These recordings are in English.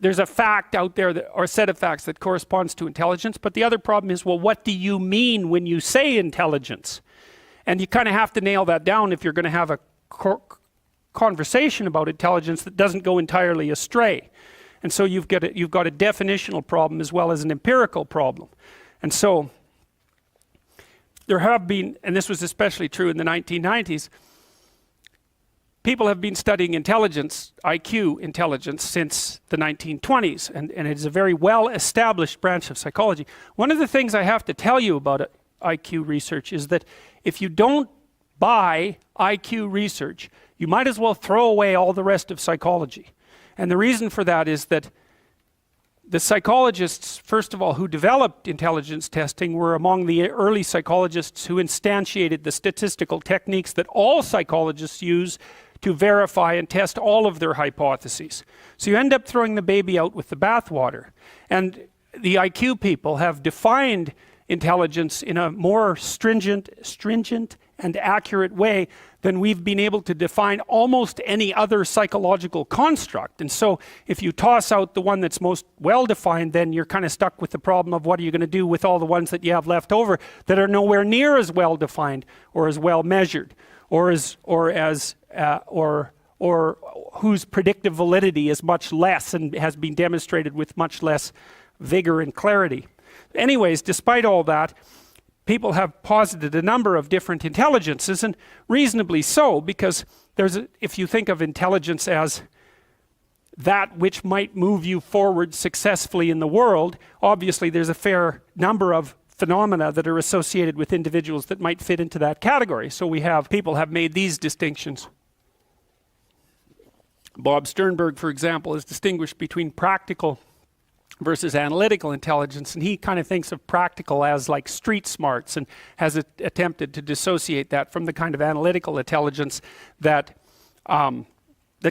there's a fact out there that, or a set of facts that corresponds to intelligence, but the other problem is, well, what do you mean when you say intelligence? And you kind of have to nail that down if you're going to have a conversation about intelligence that doesn't go entirely astray. And so you've got a definitional problem as well as an empirical problem. And so there have been, and this was especially true in the 1990s, people have been studying intelligence, IQ intelligence, since the 1920s, and it is a very well-established branch of psychology. One of the things I have to tell you about IQ research is that if you don't buy IQ research, you might as well throw away all the rest of psychology. And the reason for that is that the psychologists, first of all, who developed intelligence testing were among the early psychologists who instantiated the statistical techniques that all psychologists use to verify and test all of their hypotheses. So you end up throwing the baby out with the bathwater. And the IQ people have defined intelligence in a more stringent and accurate way than we've been able to define almost any other psychological construct. And so if you toss out the one that's most well defined, then you're kind of stuck with the problem of what are you going to do with all the ones that you have left over that are nowhere near as well defined or as well measured or whose predictive validity is much less and has been demonstrated with much less vigor and clarity. Anyways, despite all that, people have posited a number of different intelligences, and reasonably so, because if you think of intelligence as that which might move you forward successfully in the world, obviously there's a fair number of phenomena that are associated with individuals that might fit into that category. So people have made these distinctions. Bob Sternberg, for example, has distinguished between practical versus analytical intelligence, and he kind of thinks of practical as like street smarts and has attempted to dissociate that from the kind of analytical intelligence that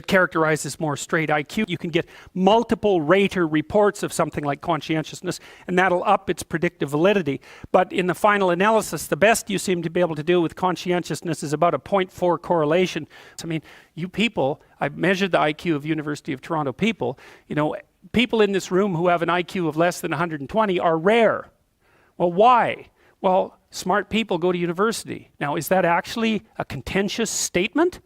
characterizes more straight IQ. You can get multiple rater reports of something like conscientiousness, and that'll up its predictive validity. But in the final analysis, the best you seem to be able to do with conscientiousness is about a 0.4 correlation. I mean, you people, I've measured the IQ of University of Toronto people, you know, people in this room who have an IQ of less than 120 are rare. Well, why? Well, smart people go to university. Now, is that actually a contentious statement?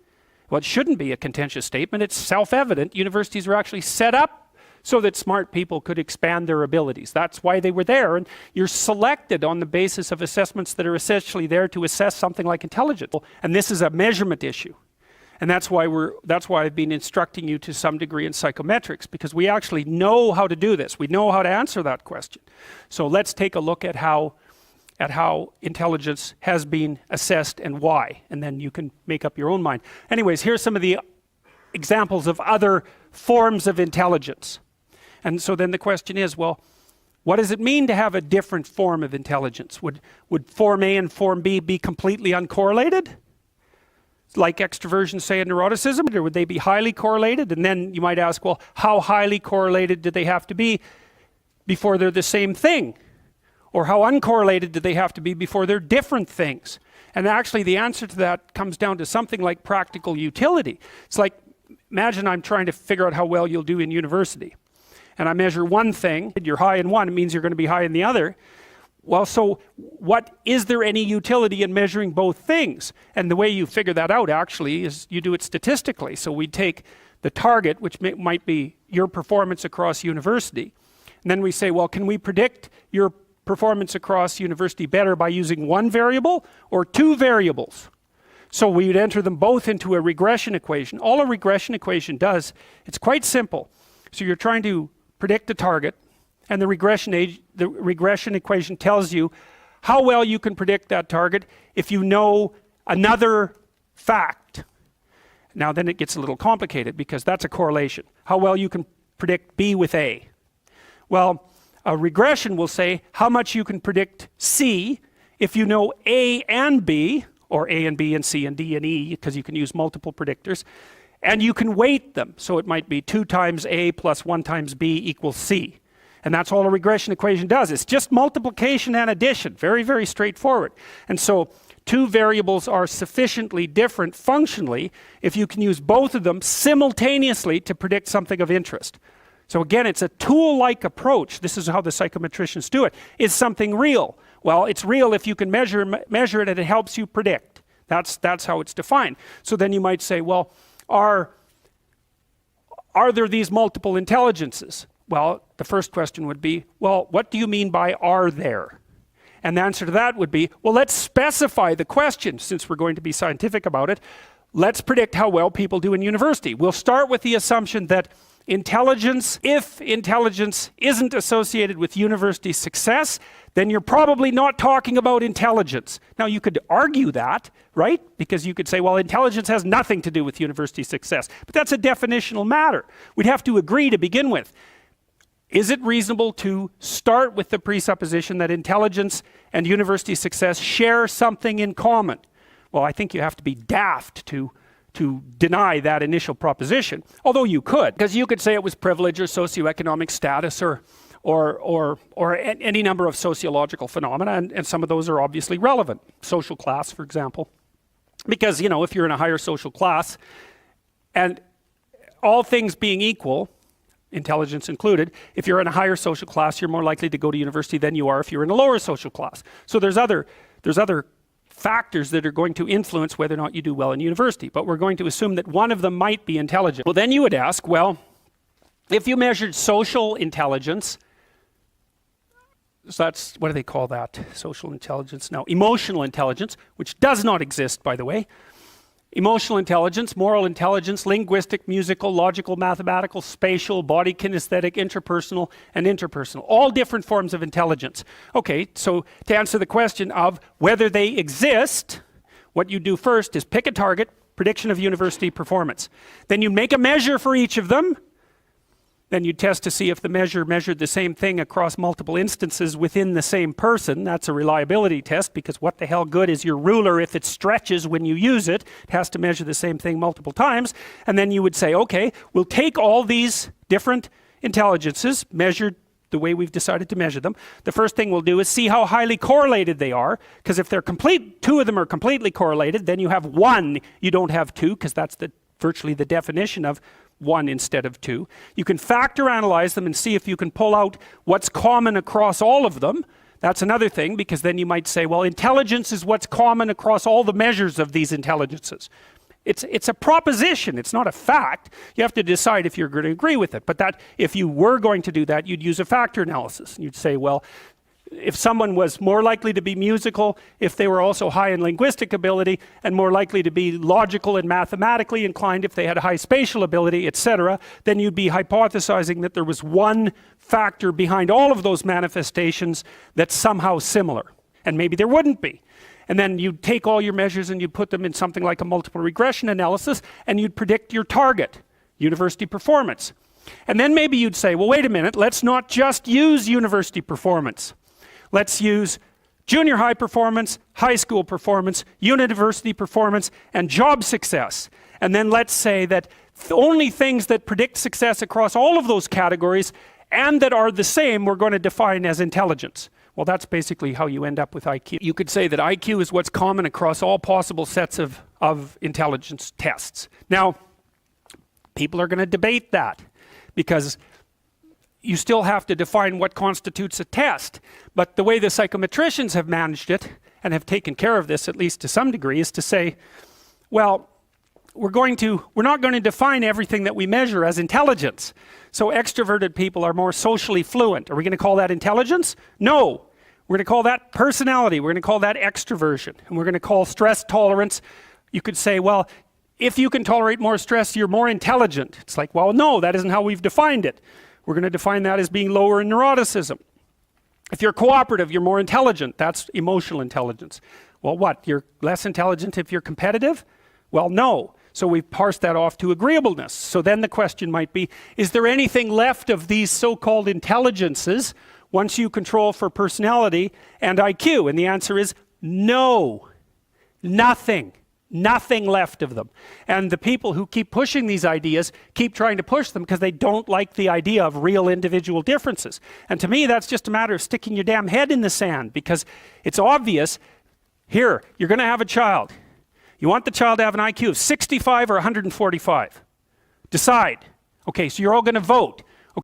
Well, it shouldn't be a contentious statement. It's self-evident. Universities were actually set up so that smart people could expand their abilities. That's why they were there. And you're selected on the basis of assessments that are essentially there to assess something like intelligence. And this is a measurement issue. And that's why I've been instructing you to some degree in psychometrics, because we actually know how to do this. We know how to answer that question. So let's take a look at how intelligence has been assessed and why, and then you can make up your own mind. Anyways, here's some of the examples of other forms of intelligence. And so then the question is, well, what does it mean to have a different form of intelligence? Would form A and form B be completely uncorrelated? Like extroversion, say, and neuroticism? Or would they be highly correlated? And then you might ask, well, how highly correlated do they have to be before they're the same thing? Or how uncorrelated do they have to be before they're different things? And actually the answer to that comes down to something like practical utility. It's like, imagine I'm trying to figure out how well you'll do in university. And I measure one thing, and you're high in one, it means you're going to be high in the other. Well, so is there any utility in measuring both things? And the way you figure that out actually is you do it statistically. So we take the target, which might be your performance across university. And then we say, well, can we predict your performance across university better by using one variable or two variables? So we would enter them both into a regression equation. All a regression equation does, it's quite simple. So you're trying to predict a target, and the regression equation tells you how well you can predict that target if you know another fact. Now then it gets a little complicated because that's a correlation. How well you can predict B with A. Well, a regression will say how much you can predict C if you know A and B, or A and B and C and D and E, because you can use multiple predictors, and you can weight them. So it might be 2 times A plus 1 times B equals C. And that's all a regression equation does. It's just multiplication and addition. Very, very straightforward. And so two variables are sufficiently different functionally if you can use both of them simultaneously to predict something of interest. So again, it's a tool-like approach. This is how the psychometricians do it. Is something real? Well, it's real if you can measure it and it helps you predict. That's how it's defined. So then you might say, well, are there these multiple intelligences? Well, the first question would be, well, what do you mean by are there? And the answer to that would be, well, let's specify the question, since we're going to be scientific about it. Let's predict how well people do in university. We'll start with the assumption that intelligence, if intelligence isn't associated with university success, then you're probably not talking about intelligence. Now you could argue that, right? Because you could say, well, intelligence has nothing to do with university success. But that's a definitional matter. We'd have to agree to begin with. Is it reasonable to start with the presupposition that intelligence and university success share something in common? Well, I think you have to be daft to deny that initial proposition, although you could, because you could say it was privilege or socioeconomic status or any number of sociological phenomena, and some of those are obviously relevant. Social class, for example, because, you know, if you're in a higher social class, and all things being equal, intelligence included, if you're in a higher social class, you're more likely to go to university than you are if you're in a lower social class. So there's other factors that are going to influence whether or not you do well in university, but we're going to assume that one of them might be intelligent. Well, then you would ask, well, if you measured social intelligence, so that's, what do they call that? Social intelligence? No, emotional intelligence, which does not exist, by the way. Emotional intelligence, moral intelligence, linguistic, musical, logical, mathematical, spatial, body kinesthetic, interpersonal, and interpersonal. All different forms of intelligence. Okay, so to answer the question of whether they exist, what you do first is pick a target, prediction of university performance. Then you make a measure for each of them. Then you test to see if the measure measured the same thing across multiple instances within the same person. That's a reliability test, because what the hell good is your ruler if it stretches when you use it? It has to measure the same thing multiple times. And then you would say, okay, we'll take all these different intelligences measured the way we've decided to measure them. The first thing we'll do is see how highly correlated they are, because if they're two of them are completely correlated, then you have one, you don't have two, because that's virtually the definition of one instead of two. You can factor analyze them and see if you can pull out what's common across all of them. That's another thing, because then you might say, well, intelligence is what's common across all the measures of these intelligences. It's a proposition, it's not a fact. You have to decide if you're going to agree with it. But that, if you were going to do that, you'd use a factor analysis. You'd say, well, if someone was more likely to be musical, if they were also high in linguistic ability, and more likely to be logical and mathematically inclined if they had high spatial ability, etc., then you'd be hypothesizing that there was one factor behind all of those manifestations that's somehow similar. And maybe there wouldn't be. And then you'd take all your measures and you'd put them in something like a multiple regression analysis, and you'd predict your target, university performance. And then maybe you'd say, well, wait a minute, let's not just use university performance. Let's use junior high performance, high school performance, university performance, and job success. And then let's say that the only things that predict success across all of those categories and that are the same, we're going to define as intelligence. Well, that's basically how you end up with IQ. You could say that IQ is what's common across all possible sets of intelligence tests. Now, people are going to debate that, because you still have to define what constitutes a test. But the way the psychometricians have managed it, and have taken care of this at least to some degree, is to say, well, we're not going to define everything that we measure as intelligence. So extroverted people are more socially fluent. Are we going to call that intelligence? No. We're going to call that personality. We're going to call that extroversion. And we're going to call stress tolerance. You could say, well, if you can tolerate more stress, you're more intelligent. It's like, well, no, that isn't how we've defined it. We're going to define that as being lower in neuroticism. If you're cooperative, you're more intelligent. That's emotional intelligence. Well, what? You're less intelligent if you're competitive? Well, no. So we've parsed that off to agreeableness. So then the question might be, is there anything left of these so-called intelligences once you control for personality and IQ? And the answer is no. Nothing. Nothing left of them. And the people who keep pushing these ideas keep trying to push them because they don't like the idea of real individual differences. And to me, that's just a matter of sticking your damn head in the sand, because it's obvious. Here, you're going to have a child. You want the child to have an IQ of 65 or 145. Decide. Okay, so you're all going to vote.